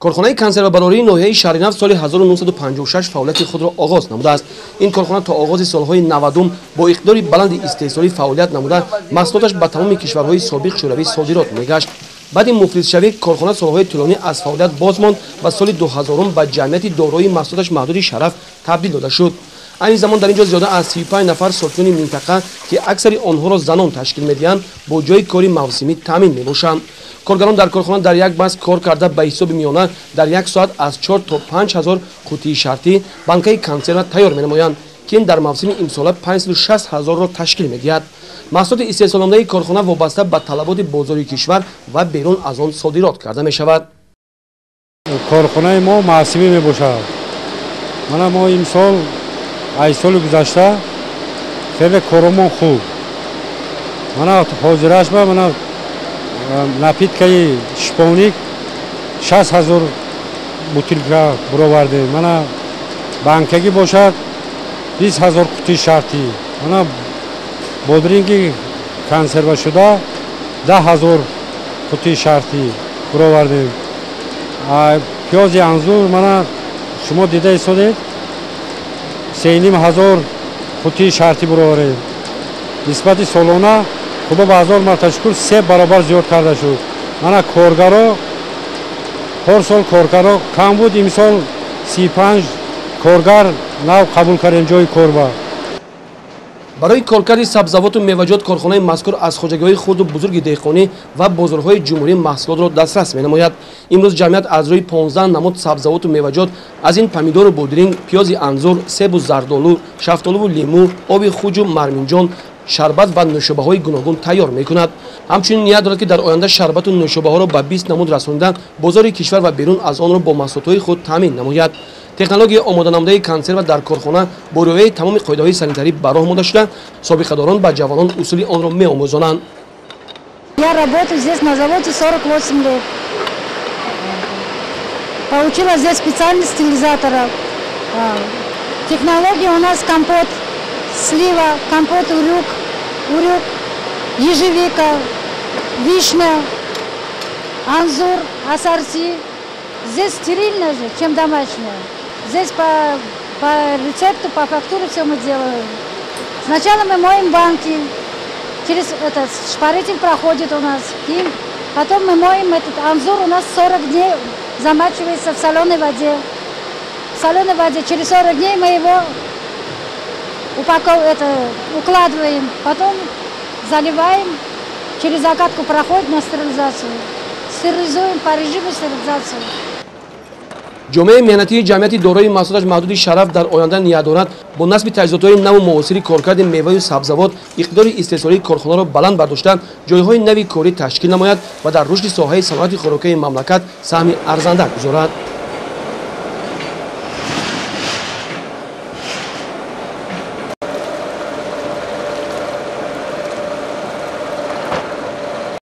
کارخانه کنسروباروری ناحیه شهریناف سال 1956 فعالیت خود را آغاز نموده است. این کارخانه تا آغاز سالهای 90 با اقدار بلند استحصالی فعالیت نموده، محصولاتش به تمام کشورهای سابق شوروی صادرات می‌گشت. بعد این مفلس شوی کارخانه سالهای طولانی از فعالیت باز ماند و سال 2000 به جمعیت دارای محصولاتش محدود شرف تبدیل داده شد. این زمان در اینجا زیاده از 35 نفر ساکنین منطقه که اکثر آنها را زنان تشکیل می‌دهند با جای کاری موسمی تامین می‌باشند. کارگران در کارخانه در یک بس کار کرده به حساب میانه در یک ساعت از 4 تا 5000 قوطی شرطی بانکای کنسرو تیار می‌نمایند که این در موسم امسال 560000 را تشکیل می‌دهد. محصولات استحصال‌نامه کارخانه وابسته به طلبات بازاری کشور و بیرون از آن صادرات کرده می‌شود. کارخانه ما موسمی میباشد. ما امسال ای سال گذشته خیلی کارمون خوب. حاضرش با напитки шпоник 60000 бутилка баровардем. Мана банкаги бошад 20000 қути шарти. Мана бодринги консерва шуда 10000 қути шарти баровардем. пиёзи анзур мана шумо дида исодед 3500 қути шарти баровардем. нисбати солона خدا بازار مرتشکر 3 برابر زیاد کرده شد. من کارگرا هر سال کارگرا کم بود، امسال 35 کارگر نو قبول کردیم جای کار. برای کارکرد سبزیجات و میوه‌جات کارخانه مذکور از خواجگی‌های خود و بزرگ دهقانی و بازارهای جمهوری محصولات را دسترس می‌نماید. امروز جمعیت از روی 15 نماد سبزیجات و میوه‌جات از این پمیدور و بودرینگ، پیاز انزور، سیب و زردآلو، شفتالو و لیمو، آب خوج و مرمینجان، شربت و نوشابه‌های گوناگون تیار می‌کند. همچنین نیت دارد که در آینده شربت و نوشابه‌ها را به 20 نمود رسانیده بازار کشور و بیرون از آن را با محصولات خود تامین نماید. تکنولوژی آماده نموده کنسرو در کارخانه با رعایت تمام قاعده‌های سانیتاری براه آماده شده، سابقه‌داران به جوانان اصول آن را می‌آموزانند. Я работаю здесь на заводе 48 лет. Получила здесь специальность стилизатора. Технология у нас компот слива, компот урюк, ежевика, вишня, анзур, ассорти. Здесь стерильно же, чем домашнее. Здесь по рецепту, по фактуре все мы делаем. Сначала мы моем банки, через этот шпаритель проходит у нас, потом мы моем этот анзур, у нас 40 дней замачивается в соленой воде. В соленой воде через 40 дней мы его укладываем, потом заливаем, через закатку проходит на стерилизацию. Стерилизуем по режиму стерилизации. جامعه مهنتی جمعیت دارای محصولات محدود شرف در آینده نیت دارد با نصب تجهیزات‌های نو و معاصر کارکرد میوه و سبزیجات اقدار استحصالی کارخانه را بلند برداشته جایهای نوی کاری تشکیل نماید و در رشد ساحه صنعت خوراکی مملکت سهم ارزنده گذارد.